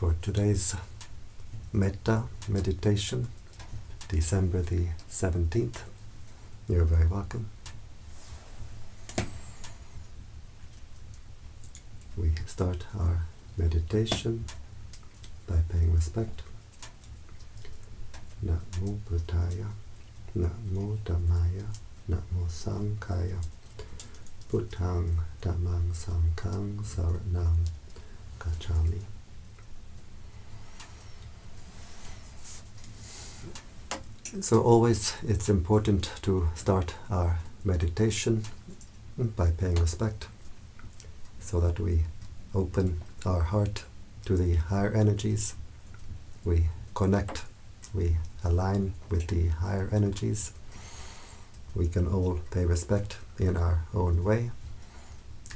for today's Metta meditation, December the 17th. You're very welcome. We start our meditation by paying respect. Namo Buddhaya, Namo Dhammaya, Namo Sanghaya, Buddhang Dhammang Sanghang Saranam Gacchami. So always it's important to start our meditation by paying respect, so that we open our heart to the higher energies, we connect, we align with the higher energies. We can all pay respect in our own way.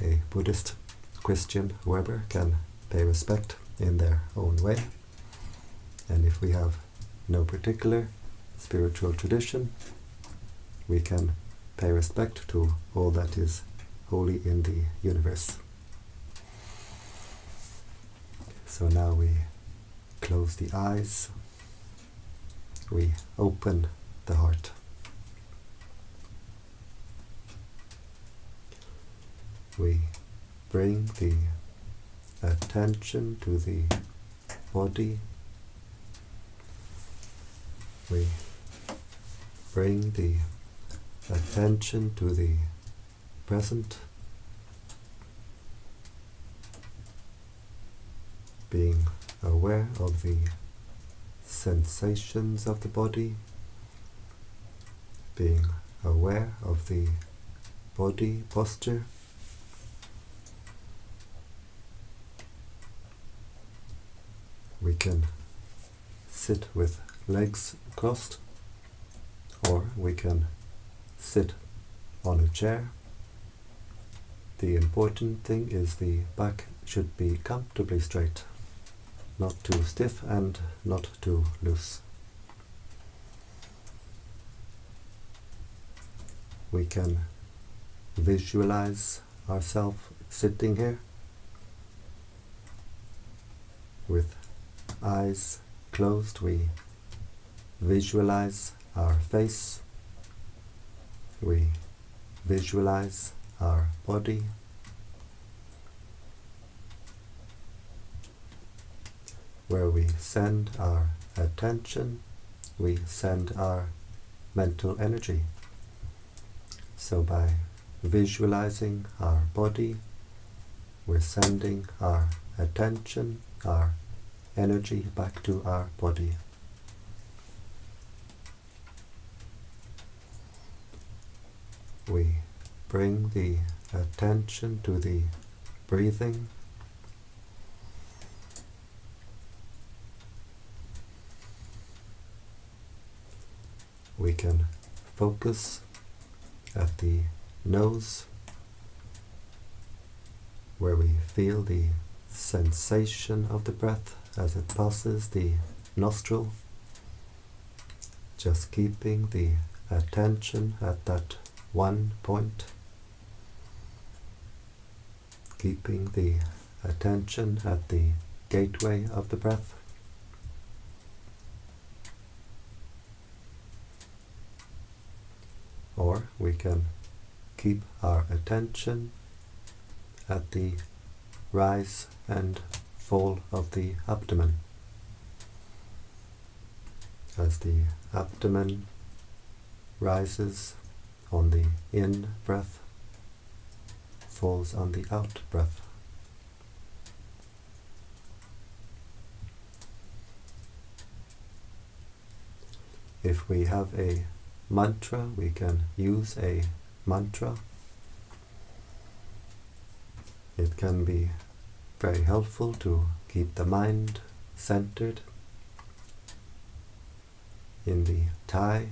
A Buddhist, Christian, whoever can pay respect in their own way. And if we have no particular spiritual tradition, we can pay respect to all that is holy in the universe. So now we close the eyes, we open the heart. We bring the attention to the body. We bring the attention to the present, being aware of the sensations of the body, being aware of the body posture. We can sit with legs crossed, or we can sit on a chair. The important thing is the back should be comfortably straight, not too stiff and not too loose. We can visualize ourselves sitting here with eyes closed. We visualize our face, we visualize our body, where we send our attention, we send our mental energy. So by visualizing our body, we're sending our attention, our energy back to our body. We bring the attention to the breathing. We can focus at the nose, where we feel the sensation of the breath as it passes the nostril, just keeping the attention at that one point, keeping the attention at the gateway of the breath. Or we can keep our attention at the rise and fall of the abdomen. As the abdomen rises on the in breath, falls on the out breath. If we have a mantra, we can use a mantra. It can be very helpful to keep the mind centered. In the Thai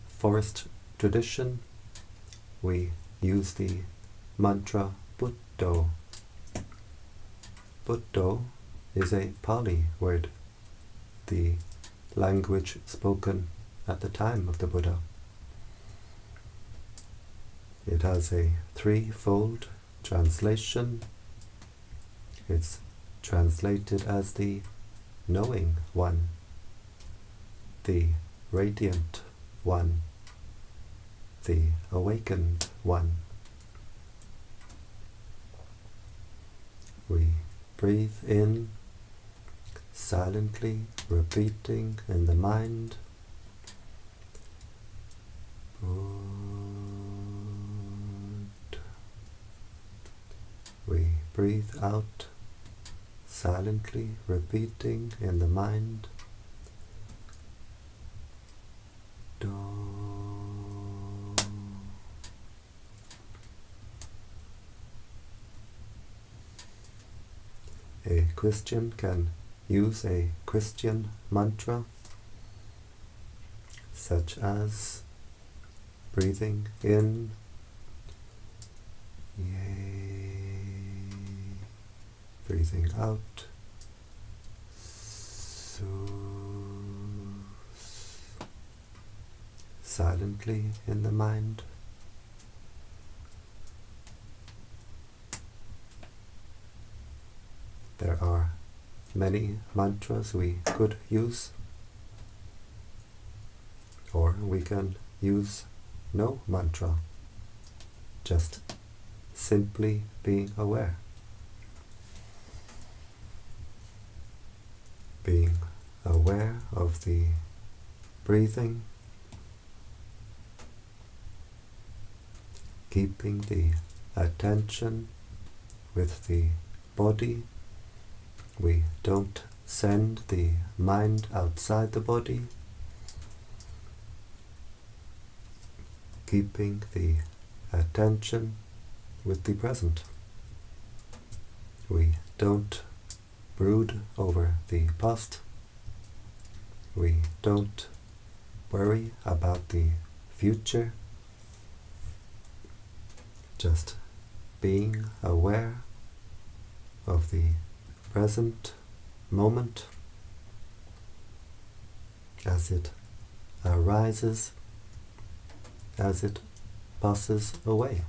forest tradition, we use the mantra Buddho. Buddho is a Pali word, the language spoken at the time of the Buddha. It has a threefold translation. It's translated as the knowing one, the radiant one, the awakened one. We breathe in, silently repeating in the mind, Bud. We breathe out, silently repeating in the mind, Do. A Christian can use a Christian mantra, such as breathing in, Yay, breathing out, Sus, silently in the mind. There are many mantras we could use, or we can use no mantra, just simply being aware. Being aware of the breathing, keeping the attention with the body. We don't send the mind outside the body. Keeping the attention with the present. We don't brood over the past. We don't worry about the future. Just being aware of the present moment as it arises, as it passes away.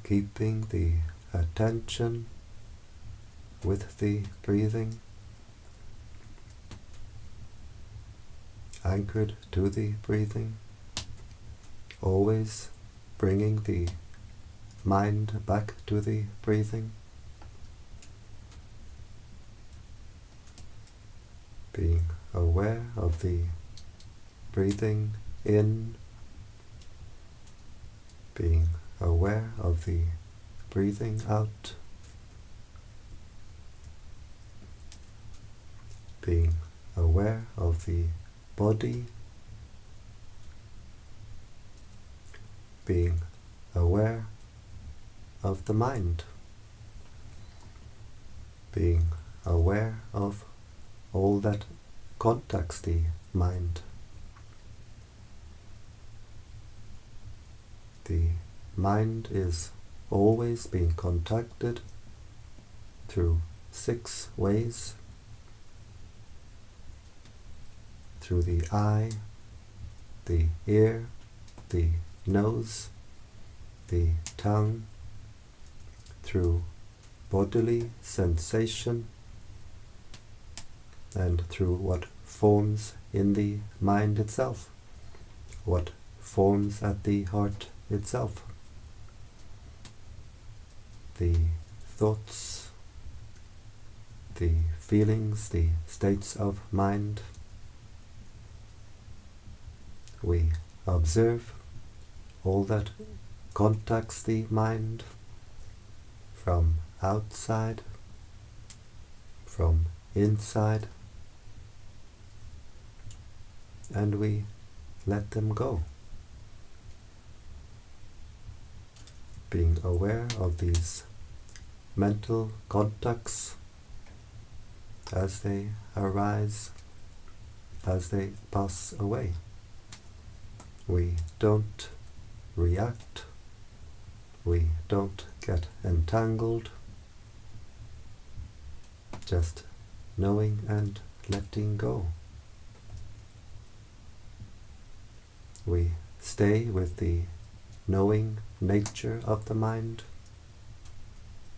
Keeping the attention with the breathing, anchored to the breathing, always bringing the mind back to the breathing, being aware of the breathing in, being aware of the breathing out, being aware of the body, being aware of the mind, being aware of all that contacts the mind. The mind is always being contacted through 6 ways: through the eye, the ear, the nose, the tongue, through bodily sensation, and through what forms in the mind itself, what forms at the heart itself. The thoughts, the feelings, the states of mind. We observe all that contacts the mind from outside, from inside, and we let them go. Being aware of these mental contacts as they arise, as they pass away. We don't react, we don't get entangled, just knowing and letting go. We stay with the knowing nature of the mind.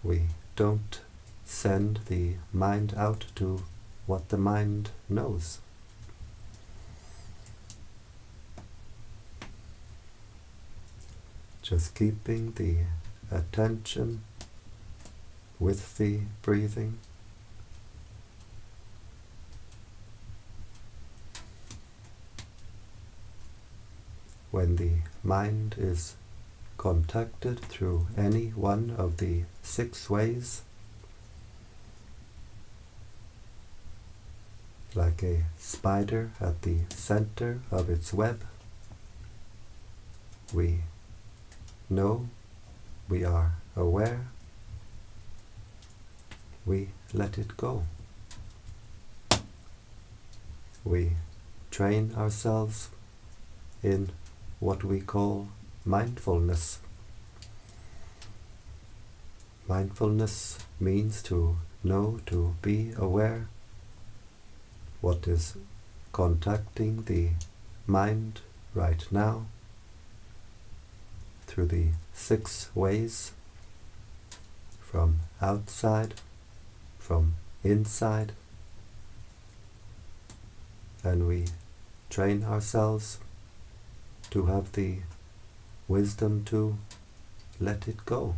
We don't send the mind out to what the mind knows. Just keeping the attention with the breathing. When the mind is contacted through any one of the 6 ways, like a spider at the center of its web, we know, we are aware, we let it go. We train ourselves in what we call mindfulness. Mindfulness means to know, to be aware what is contacting the mind right now through the 6 ways, from outside, from inside, and we train ourselves to have the wisdom to let it go.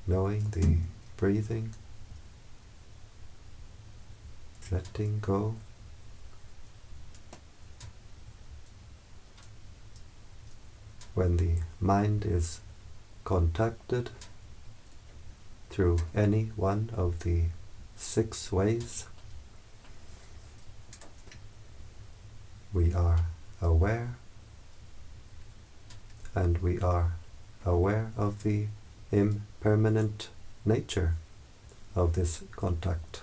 Knowing the breathing, letting go. When the mind is contacted through any one of the 6 ways, we are aware, and we are aware of the impermanent nature of this contact.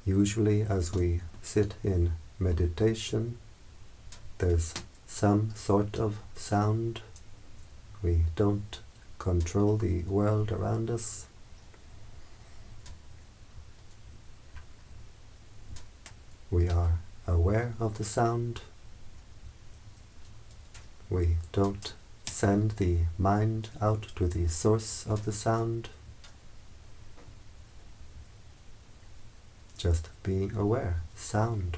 Usually, as we sit in meditation, there's some sort of sound. We don't control the world around us. We are aware of the sound. We don't send the mind out to the source of the sound. Just being aware, sound.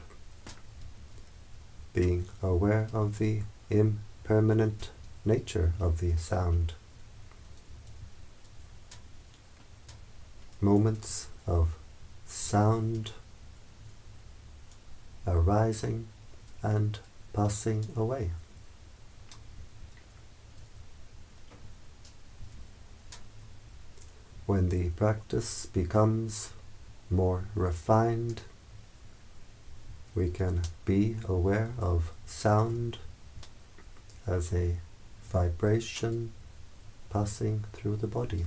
Being aware of the impermanent nature of the sound. Moments of sound arising and passing away. When the practice becomes more refined, we can be aware of sound as a vibration passing through the body.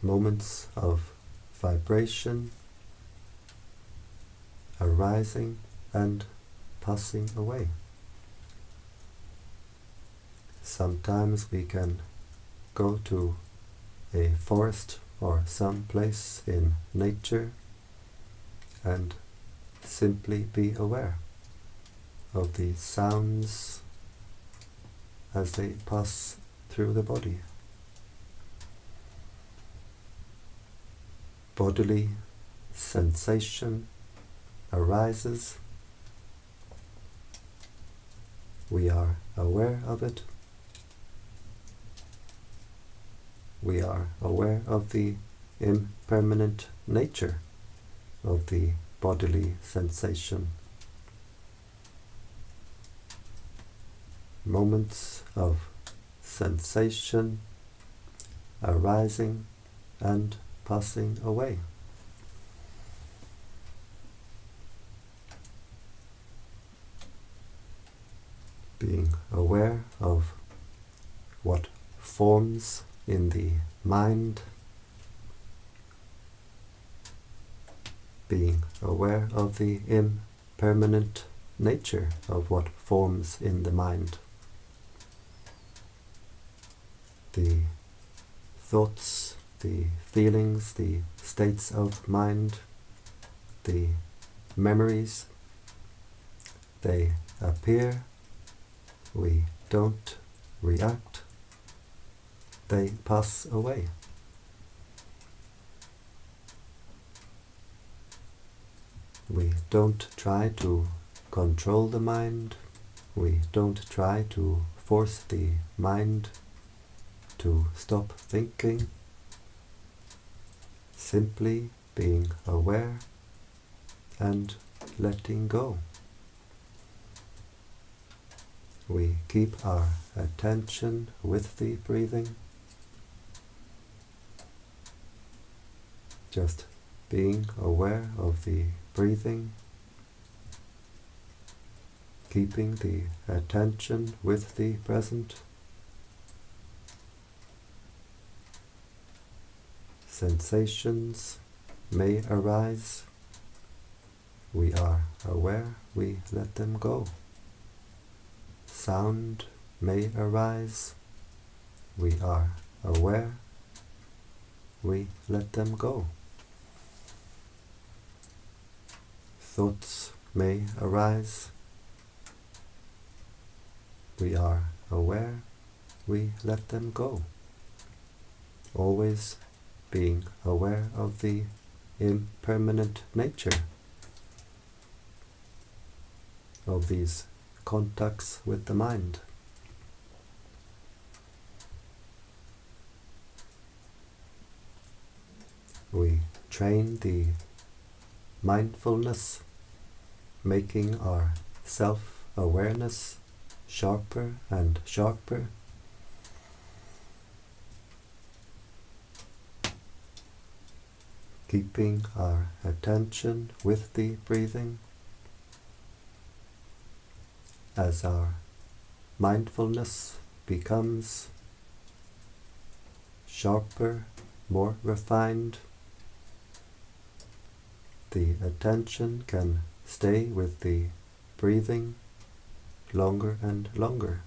Moments of vibration arising and passing away. Sometimes we can go to a forest or some place in nature and simply be aware of the sounds as they pass through the body. Bodily sensation arises. We are aware of it. We are aware of the impermanent nature of the bodily sensation. Moments of sensation arising and passing away. Being aware of what forms in the mind, being aware of the impermanent nature of what forms in the mind. The thoughts, the feelings, the states of mind, the memories, they appear, we don't react, they pass away. We don't try to control the mind, we don't try to force the mind to stop thinking, simply being aware and letting go. We keep our attention with the breathing, just being aware of the breathing, keeping the attention with the present. Sensations may arise. We are aware, we let them go. Sound may arise. We are aware, we let them go. Thoughts may arise. We are aware, we let them go. Always being aware of the impermanent nature of these contacts with the mind. We train the mindfulness, making our self-awareness sharper and sharper. Keeping our attention with the breathing. As our mindfulness becomes sharper, more refined, the attention can stay with the breathing longer and longer.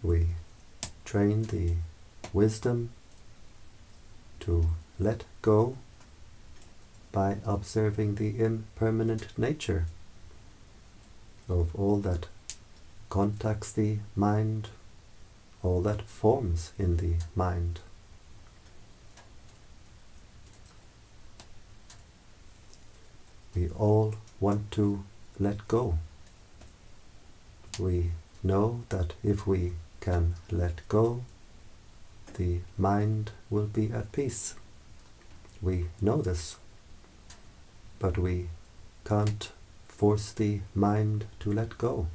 We train the wisdom to let go by observing the impermanent nature of all that contacts the mind, all that forms in the mind. We all want to let go. We know that if we can let go, the mind will be at peace. We know this, but we can't force the mind to let go.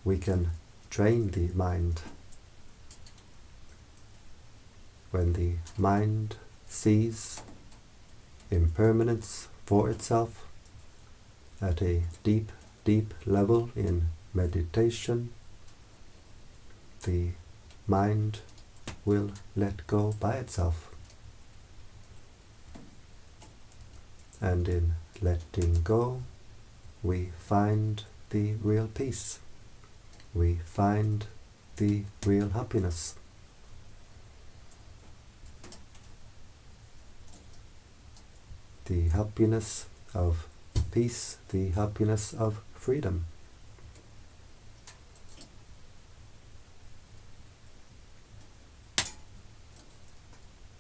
We can train the mind. When the mind sees impermanence for itself at a deep, deep level in meditation, the mind will let go by itself. And in letting go, we find the real peace. We find the real happiness. The happiness of peace, the happiness of freedom.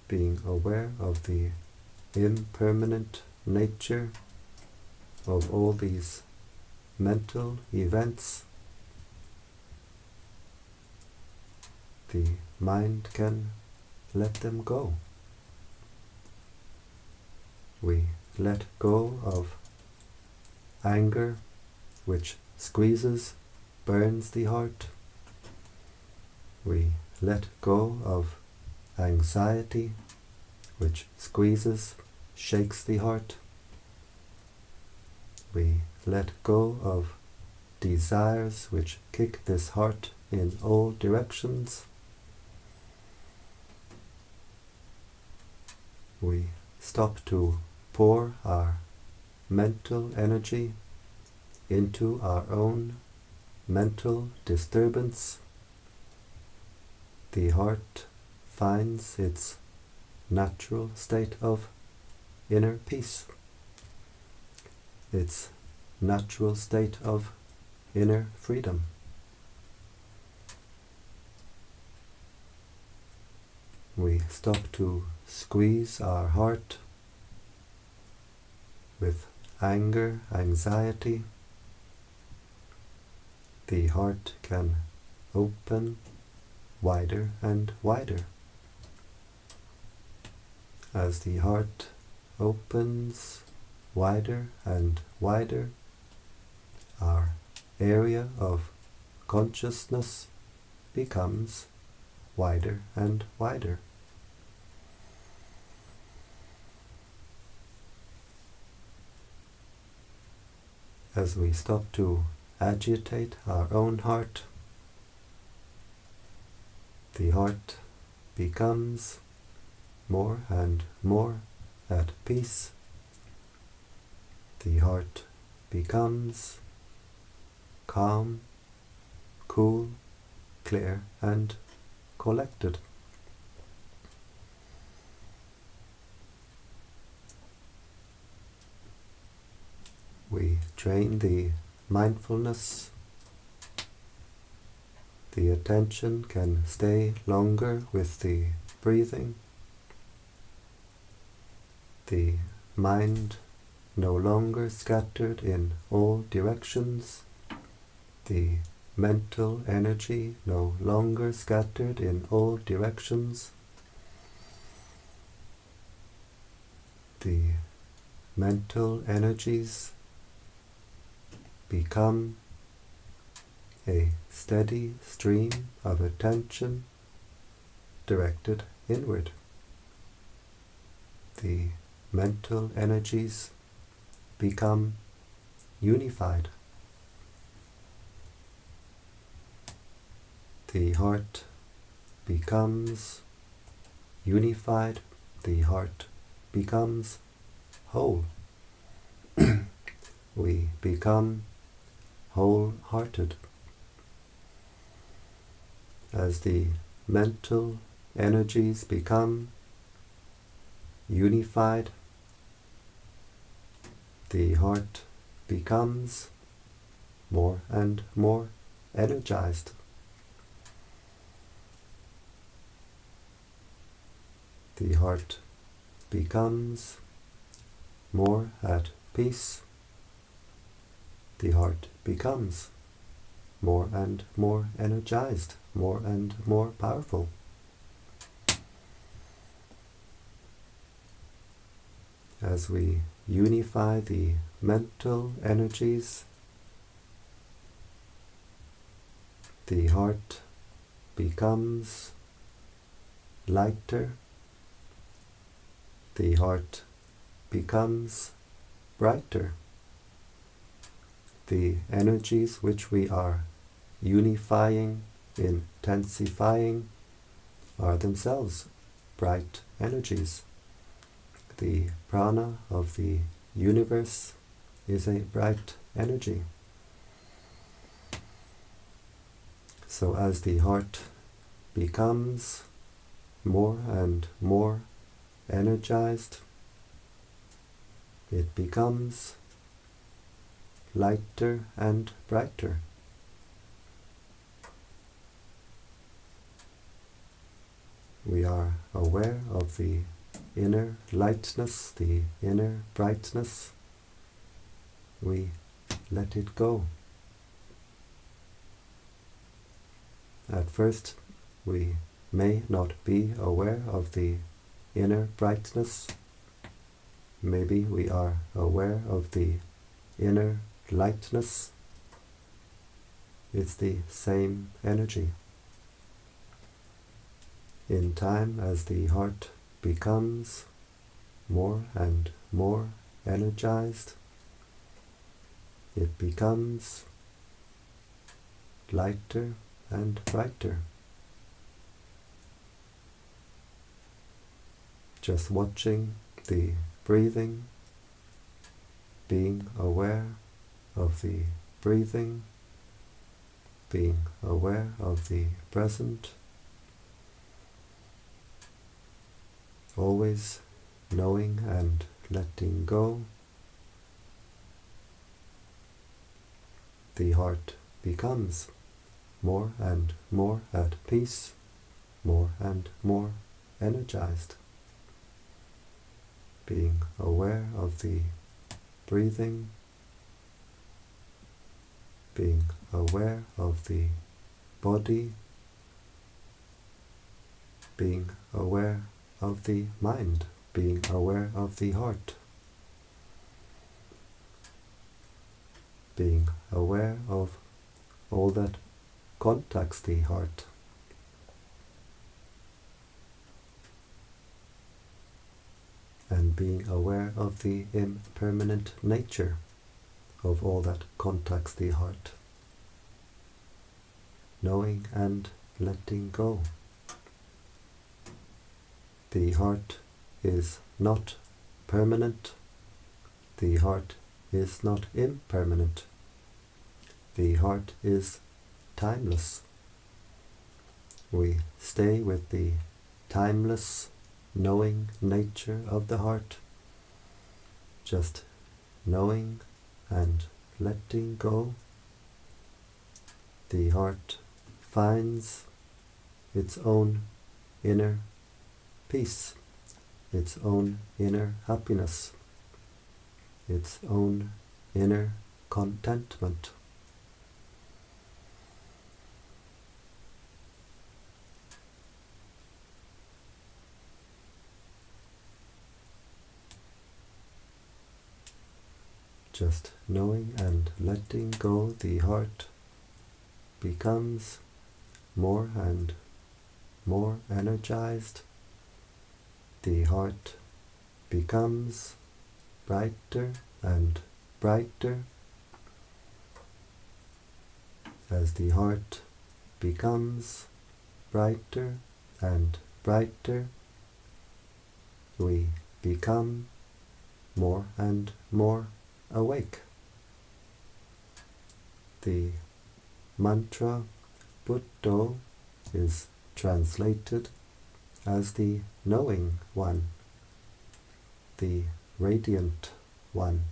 Being aware of the impermanent nature of all these mental events, the mind can let them go. We let go of anger, which squeezes, burns the heart. We let go of anxiety, which squeezes, shakes the heart. We let go of desires which kick this heart in all directions. We stop to pour our mental energy into our own mental disturbance. The heart finds its natural state of inner peace, its natural state of inner freedom. We stop to squeeze our heart with anger, anxiety. The heart can open wider and wider. As the heart opens wider and wider, our area of consciousness becomes wider and wider. As we stop to agitate our own heart, the heart becomes more and more at peace. The heart becomes calm, cool, clear, and collected. We train the mindfulness. The attention can stay longer with the breathing. The mind no longer scattered in all directions. The mental energy no longer scattered in all directions. The mental energies become a steady stream of attention directed inward. The mental energies become unified. The heart becomes unified. The heart becomes whole. We become wholehearted. As the mental energies become unified, the heart becomes more and more energized. The heart becomes more at peace. The heart becomes more and more energized, more and more powerful. As we unify the mental energies, the heart becomes lighter. The heart becomes brighter. The energies which we are unifying, intensifying, are themselves bright energies. The prana of the universe is a bright energy. So as the heart becomes more and more energized, it becomes lighter and brighter. We are aware of the inner lightness, the inner brightness. We let it go. At first, we may not be aware of the inner brightness. Maybe we are aware of the inner lightness. It's the same energy. In time, as the heart becomes more and more energized, it becomes lighter and brighter. just watching the breathing, being aware of the breathing, being aware of the present, always knowing and letting go. The heart becomes more and more at peace, more and more energized. Being aware of the breathing, being aware of the body, being aware of the mind, being aware of the heart, being aware of all that contacts the heart. And being aware of the impermanent nature of all that contacts the heart. Knowing and letting go. The heart is not permanent. The heart is not impermanent. The heart is timeless. We stay with the timeless, knowing nature of the heart, just knowing and letting go. The heart finds its own inner peace, its own inner happiness, its own inner contentment. Just knowing and letting go, the heart becomes more and more energized. The heart becomes brighter and brighter. As the heart becomes brighter and brighter, we become more and more awake. The mantra Buddha is translated as the knowing one, the radiant one,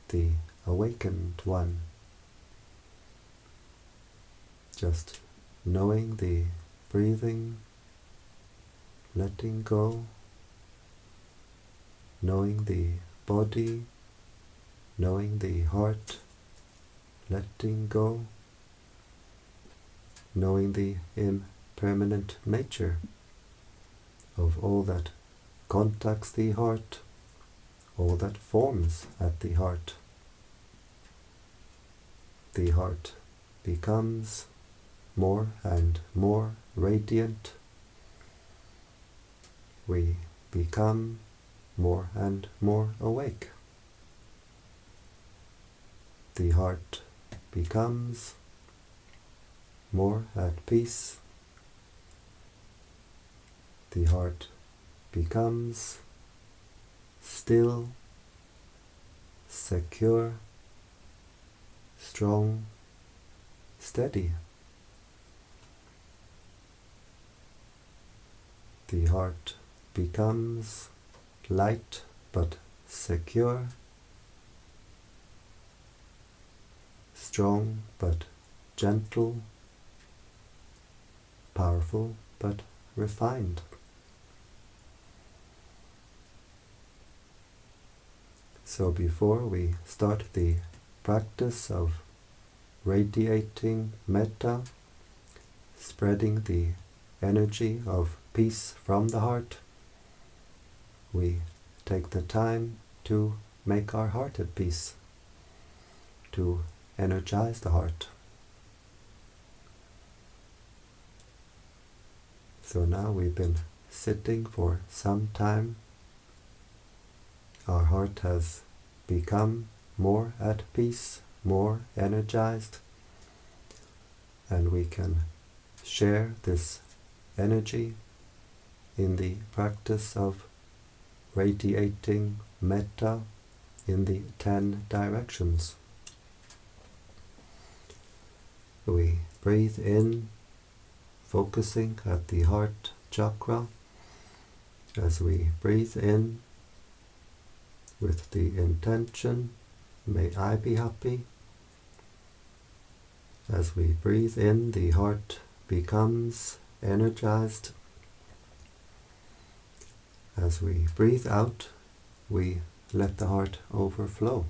the awakened one. Just knowing the breathing, letting go, knowing the body, knowing the heart, letting go, knowing the impermanent nature of all that contacts the heart, all that forms at the heart. The heart becomes more and more radiant. We become more and more awake. The heart becomes more at peace. The heart becomes still, secure, strong, steady. The heart becomes light but secure, strong but gentle, powerful but refined. So before we start the practice of radiating metta, spreading the energy of peace from the heart, we take the time to make our heart at peace, to energize the heart. So now we've been sitting for some time. Our heart has become more at peace, more energized, and we can share this energy in the practice of radiating metta in the 10 directions. We breathe in, focusing at the heart chakra. As we breathe in with the intention, may I be happy. As we breathe in, the heart becomes energized. As we breathe out, we let the heart overflow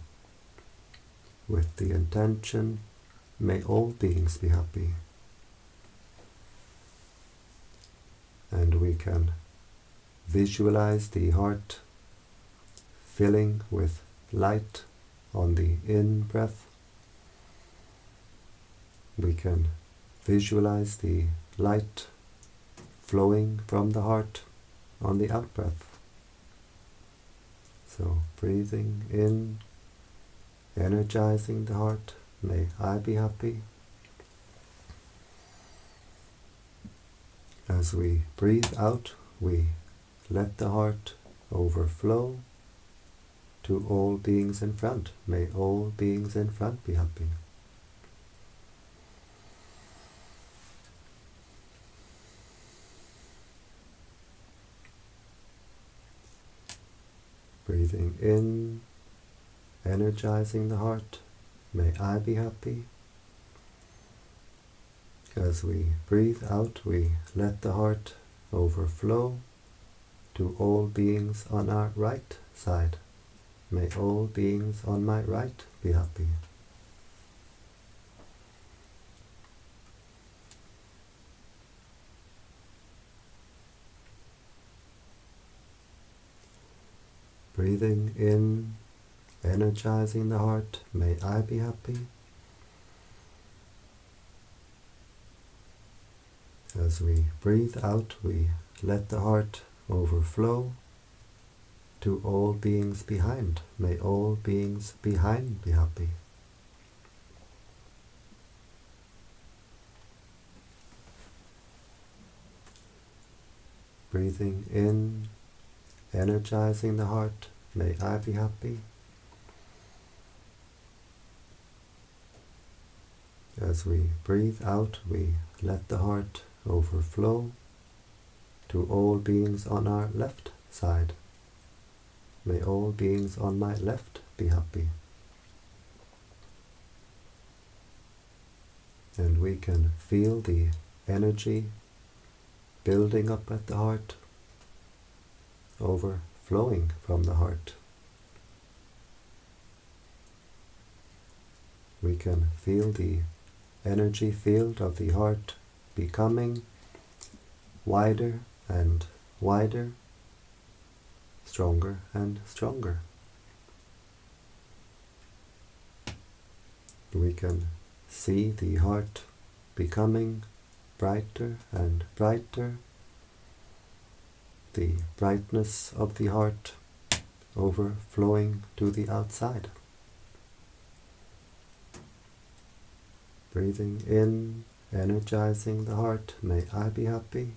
with the intention, may all beings be happy. And we can visualize the heart filling with light on the in-breath. We can visualize the light flowing from the heart on the out-breath. So breathing in, energizing the heart, may I be happy. As we breathe out, we let the heart overflow to all beings in front. May all beings in front be happy. Breathing in, energizing the heart, may I be happy. As we breathe out, we let the heart overflow to all beings on our right side. May all beings on my right be happy. Breathing in, energizing the heart, may I be happy. As we breathe out, we let the heart overflow to all beings behind. May all beings behind be happy. Breathing in, energizing the heart, may I be happy. As we breathe out, we let the heart overflow to all beings on our left side. May all beings on my left be happy. And we can feel the energy building up at the heart, overflowing from the heart. We can feel the energy field of the heart becoming wider and wider, stronger and stronger. We can see the heart becoming brighter and brighter, the brightness of the heart overflowing to the outside. Breathing in, energizing the heart, may I be happy.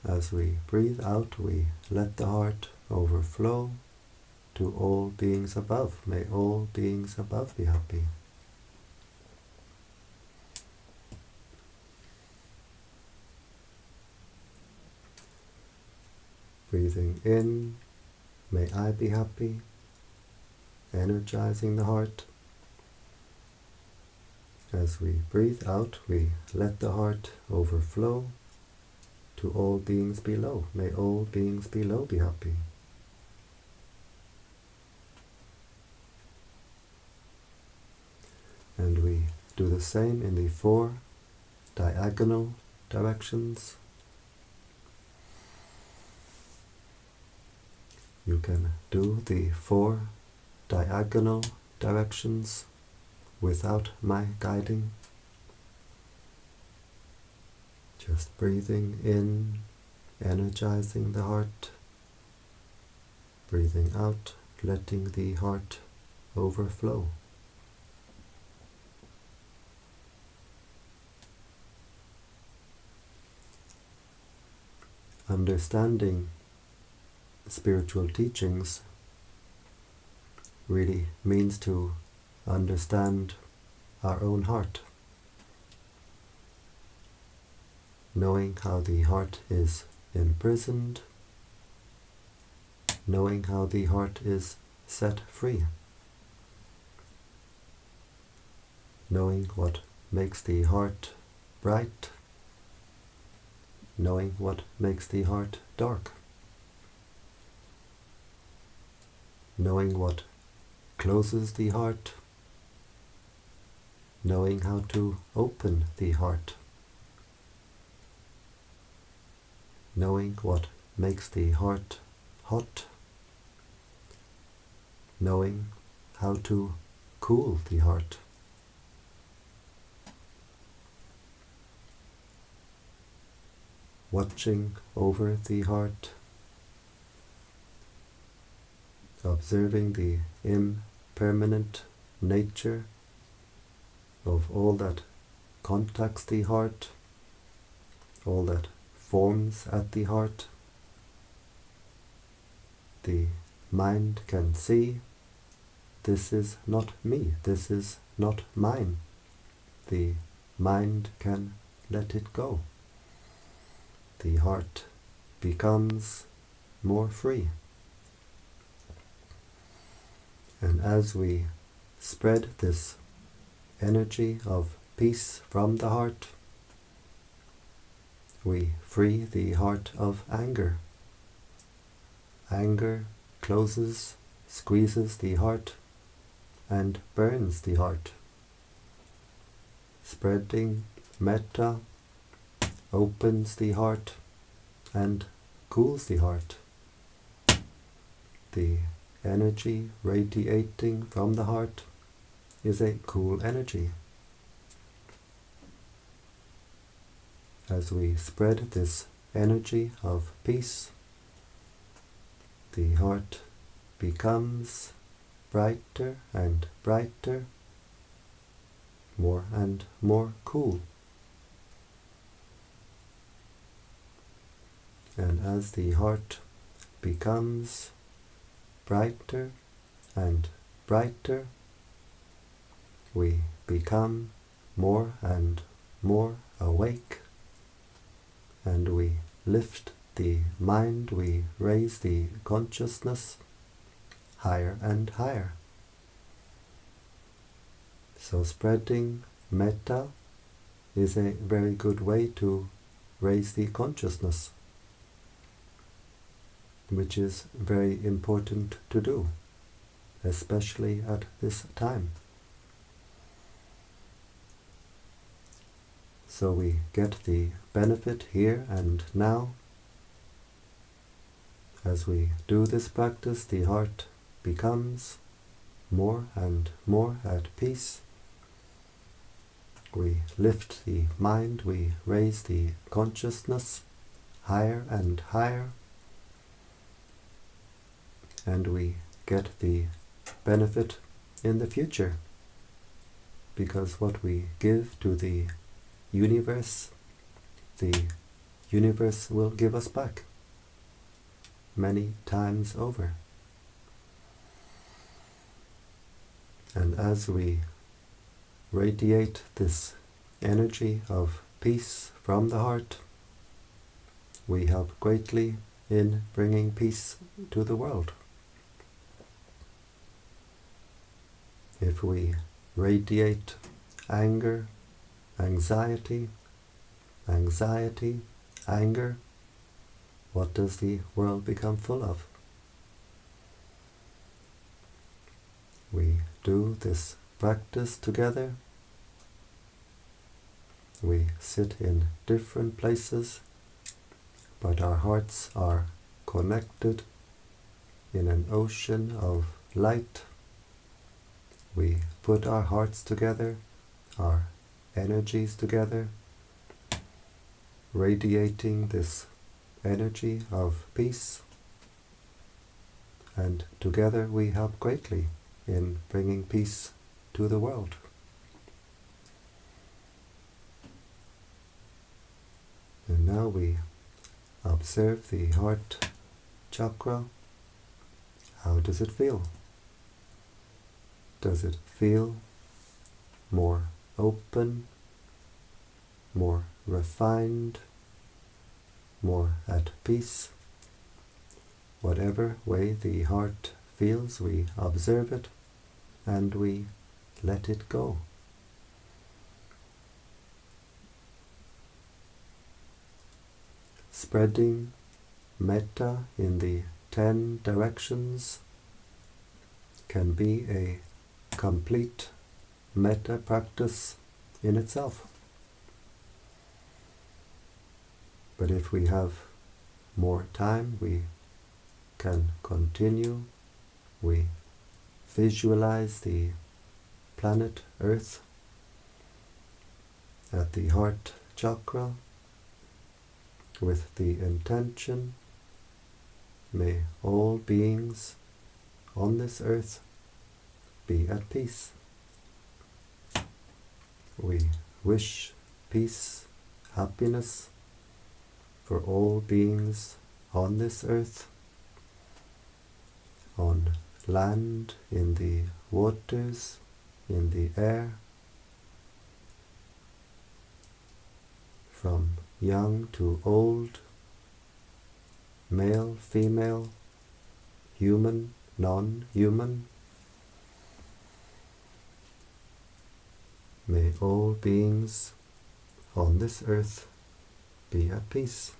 As we breathe out, we let the heart overflow to all beings above. May all beings above be happy. Breathing in, may I be happy, energizing the heart. As we breathe out, we let the heart overflow to all beings below. May all beings below be happy. And we do the same in the 4 diagonal directions. You can do the 4 diagonal directions without my guiding. Just breathing in, energizing the heart. Breathing out, letting the heart overflow. understanding spiritual teachings really means to understand our own heart, knowing how the heart is imprisoned, knowing how the heart is set free, knowing what makes the heart bright, knowing what makes the heart dark, knowing what closes the heart, knowing how to open the heart, knowing what makes the heart hot, knowing how to cool the heart. Watching over the heart, observing the impermanent nature of all that contacts the heart, all that forms at the heart. The mind can see, this is not me, this is not mine. The mind can let it go. The heart becomes more free. And as we spread this energy of peace from the heart, we free the heart of anger. Anger closes, squeezes the heart, and burns the heart. Spreading metta opens the heart and cools the heart. The energy radiating from the heart is a cool energy. As we spread this energy of peace, the heart becomes brighter and brighter, more and more cool. And as the heart becomes brighter and brighter, we become more and more awake, and we lift the mind, we raise the consciousness higher and higher. So spreading metta is a very good way to raise the consciousness, which is very important to do, especially at this time. So we get the benefit here and now. As we do this practice, the heart becomes more and more at peace. We lift the mind, we raise the consciousness higher and higher, and we get the benefit in the future, because what we give to the universe will give us back many times over. And as we radiate this energy of peace from the heart, we help greatly in bringing peace to the world. If we radiate anger, anxiety, anger, what does the world become full of? We do this practice together. We sit in different places, but our hearts are connected in an ocean of light. We put our hearts together, our energies together, radiating this energy of peace, and together we help greatly in bringing peace to the world. And now we observe the heart chakra. How does it feel? Does it feel more open, more refined, more at peace? Whatever way the heart feels, we observe it and we let it go. Spreading metta in the 10 directions can be a complete metta practice in itself. But if we have more time, we can continue. We visualize the planet Earth at the heart chakra with the intention, may all beings on this earth be at peace. We wish peace, happiness for all beings on this earth, on land, in the waters, in the air, from young to old, male, female, human, non-human. May all beings on this earth be at peace.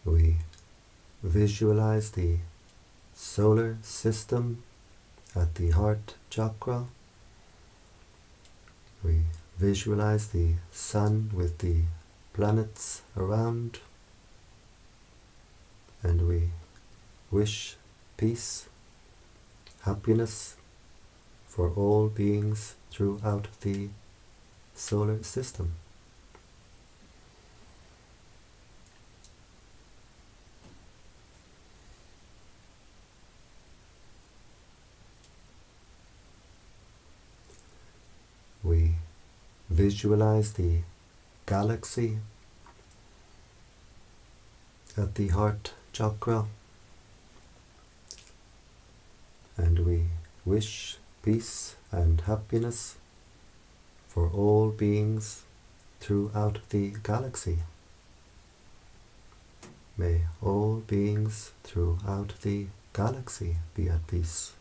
We visualize the solar system at the heart chakra. We visualize the sun with the planets around, and we wish peace, happiness for all beings throughout the solar system. We visualize the galaxy at the heart chakra, and we wish peace and happiness for all beings throughout the galaxy. May all beings throughout the galaxy be at peace.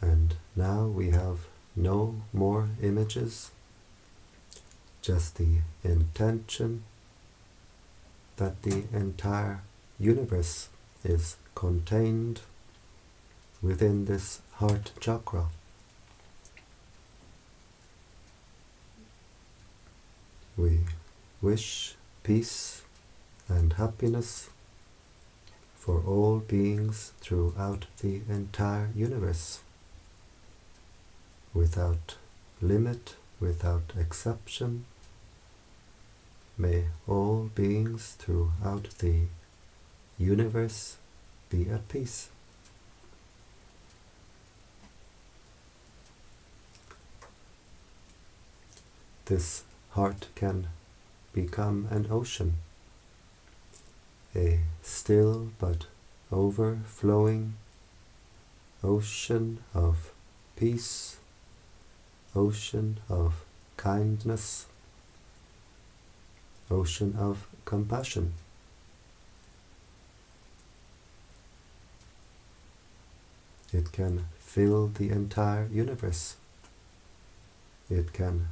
And now we have no more images, just the intention that the entire universe is contained within this heart chakra. We wish peace and happiness for all beings throughout the entire universe, without limit, without exception. May all beings throughout the universe be at peace. This heart can become an ocean, a still but overflowing ocean of peace, ocean of kindness, ocean of compassion. It can fill the entire universe. It can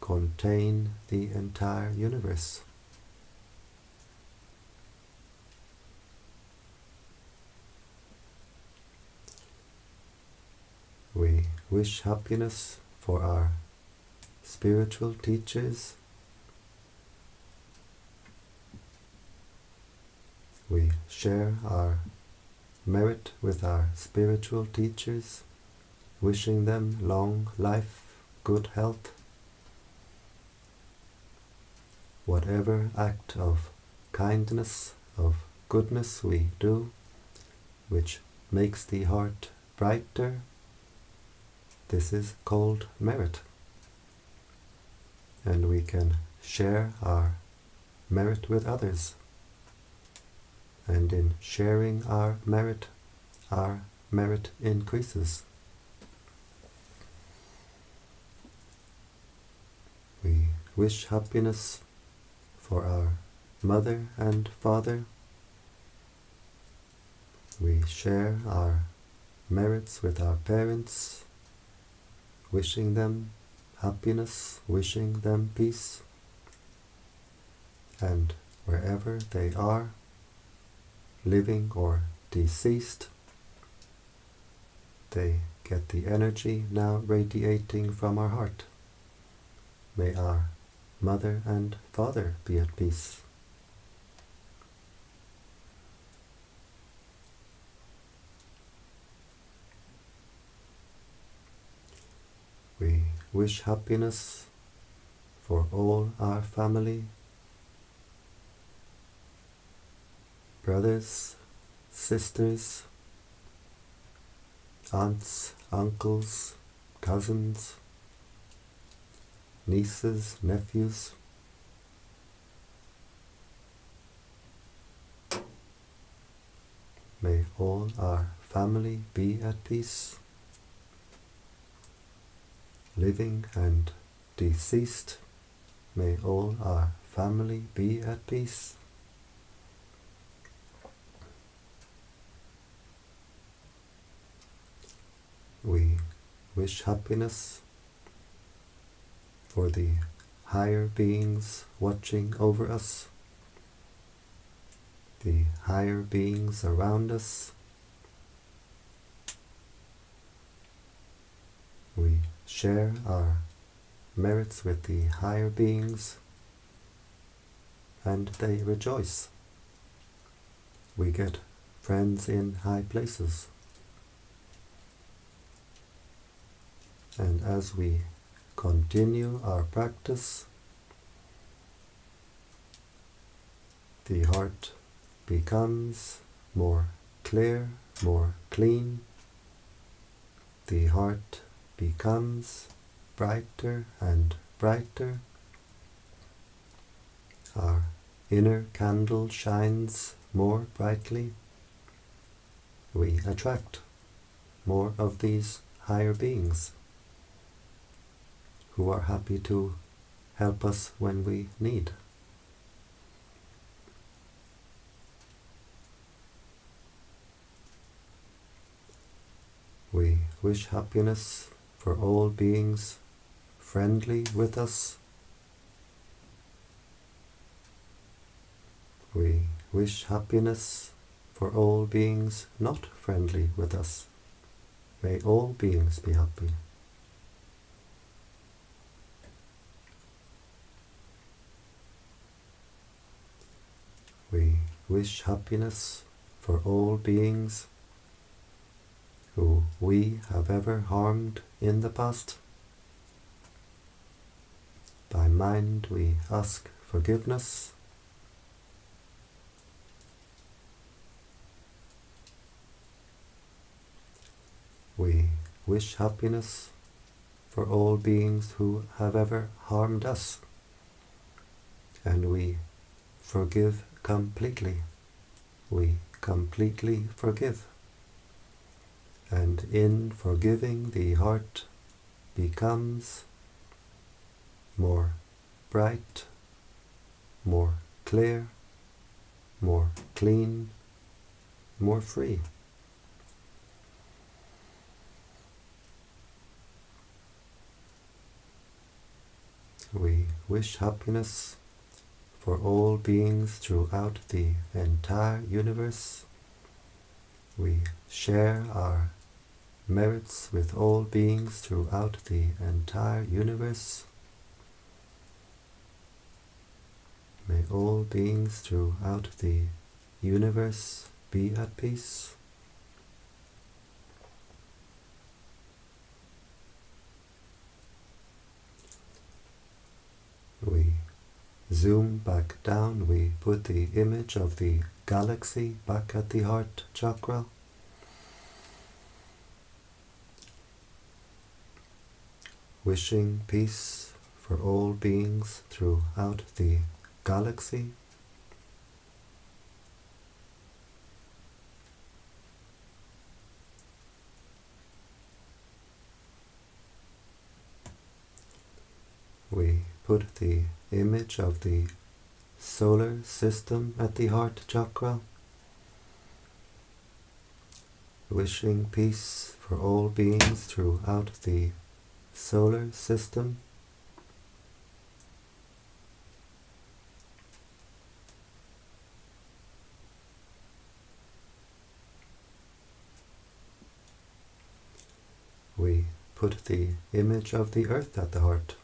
contain the entire universe. We wish happiness for our spiritual teachers. We share our merit with our spiritual teachers wishing them long life, good health. Whatever act of kindness, of goodness we do, which makes the heart brighter, this is called merit. And we can share our merit with others. And in sharing our merit increases. We wish happiness for our mother and father. We share our merits with our parents, wishing them happiness, wishing them peace. And wherever they are, living or deceased, they get the energy now radiating from our heart. May our mother and father be at peace. We wish happiness for all our family, brothers, sisters, aunts, uncles, cousins, nieces, nephews. May all our family be at peace, living and deceased. May all our family be at peace. We wish happiness for the higher beings watching over us, the higher beings around us. We share our merits with the higher beings, and they rejoice. We get friends in high places. And as we continue our practice, the heart becomes more clear, more clean. The heart becomes brighter and brighter. Our inner candle shines more brightly. We attract more of these higher beings who are happy to help us when we need. We wish happiness for all beings friendly with us. We wish happiness for all beings not friendly with us. May all beings be happy. We wish happiness for all beings who we have ever harmed in the past. By mind we ask forgiveness. We wish happiness for all beings who have ever harmed us, and we forgive completely. We completely forgive. And in forgiving, the heart becomes more bright, more clear, more clean, more free. We wish happiness for all beings throughout the entire universe. We share our merits with all beings throughout the entire universe. May all beings throughout the universe be at peace. zoom back down, we put the image of the galaxy back at the heart chakra. Wishing peace for all beings throughout the galaxy. We put the image of the solar system at the heart chakra, wishing peace for all beings throughout the solar system. We put the image of the earth at the heart,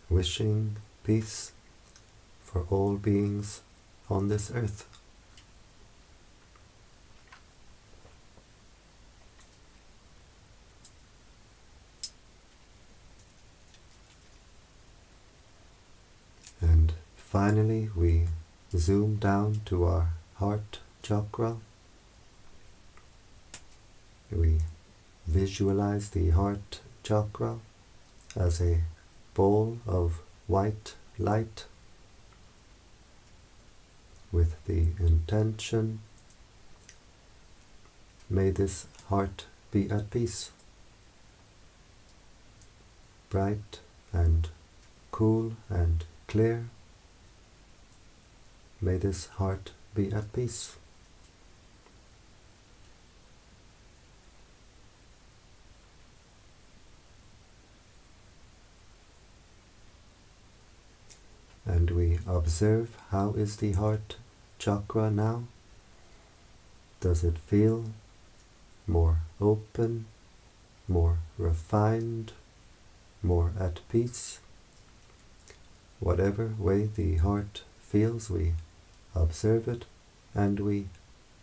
wishing peace for all beings on this earth. And finally, we zoom down to our heart chakra. We visualize the heart chakra as a ball of white light with the intention, may this heart be at peace, bright and cool and clear. May this heart be at peace. And we observe, how is the heart chakra now? Does it feel more open, more refined, more at peace? Whatever way the heart feels, we observe it and we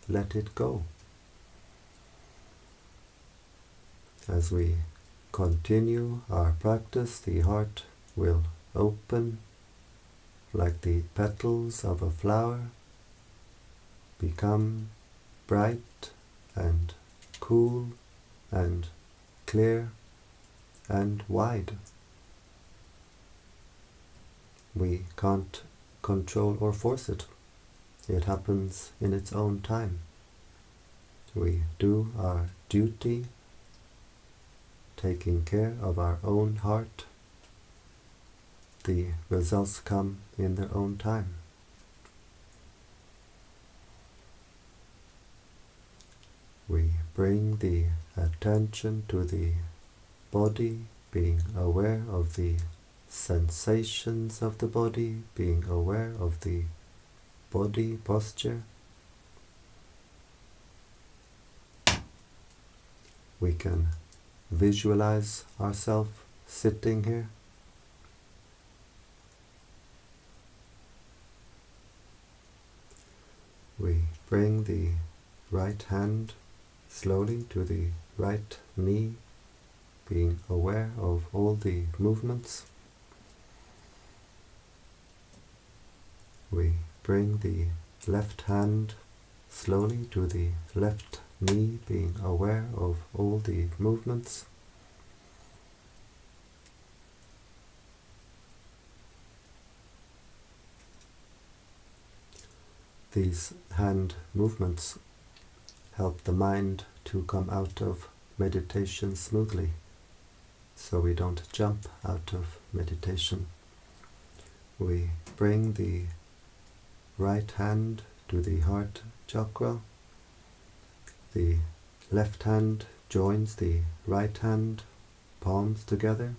let it go. As we continue our practice, the heart will open like the petals of a flower, become bright and cool and clear and wide. We can't control or force it. It happens in its own time. We do our duty, taking care of our own heart. The results come in their own time. We bring the attention to the body, being aware of the sensations of the body, being aware of the body posture. We can visualize ourselves sitting here. We bring the right hand slowly to the right knee, being aware of all the movements. We bring the left hand slowly to the left knee, being aware of all the movements. These hand movements help the mind to come out of meditation smoothly, so we don't jump out of meditation. We bring the right hand to the heart chakra. The left hand joins the right hand, palms together.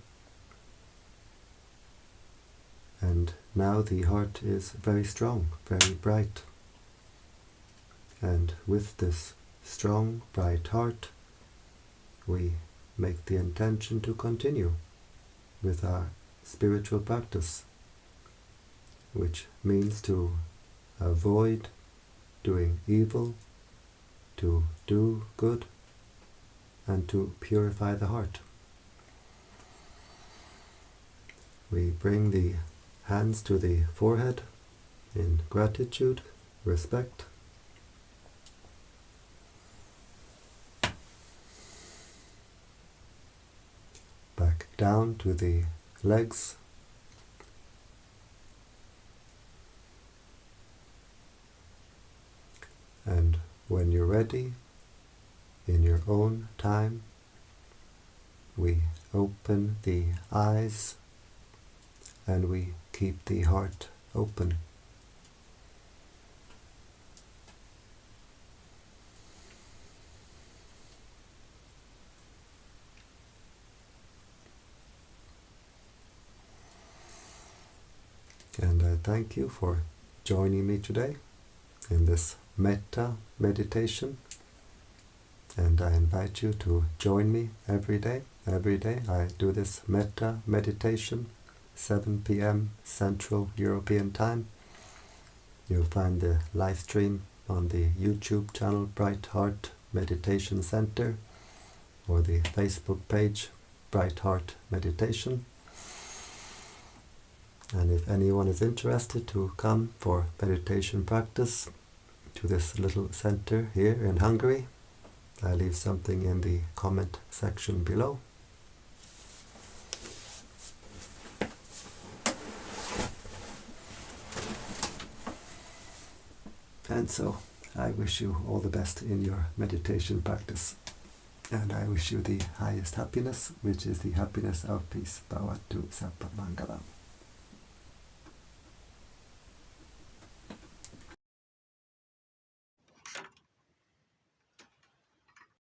And now the heart is very strong, very bright. And with this strong, bright heart, we make the intention to continue with our spiritual practice, which means to avoid doing evil, to do good, and to purify the heart. We bring the hands to the forehead in gratitude, respect. Back down to the legs. And when you're ready, in your own time, we open the eyes and we keep the heart open. And I thank you for joining me today in this Metta meditation. And I invite you to join me every day. Every day I do this Metta meditation, 7 p.m. Central European Time. You'll find the live stream on the YouTube channel Brightheart Meditation Center or the Facebook page Brightheart Meditation. And if anyone is interested to come for meditation practice to this little center here in Hungary, I leave something in the comment section below. And so I wish you all the best in your meditation practice. And I wish you the highest happiness, which is the happiness of peace. Bhavatu Sappa Mangalam.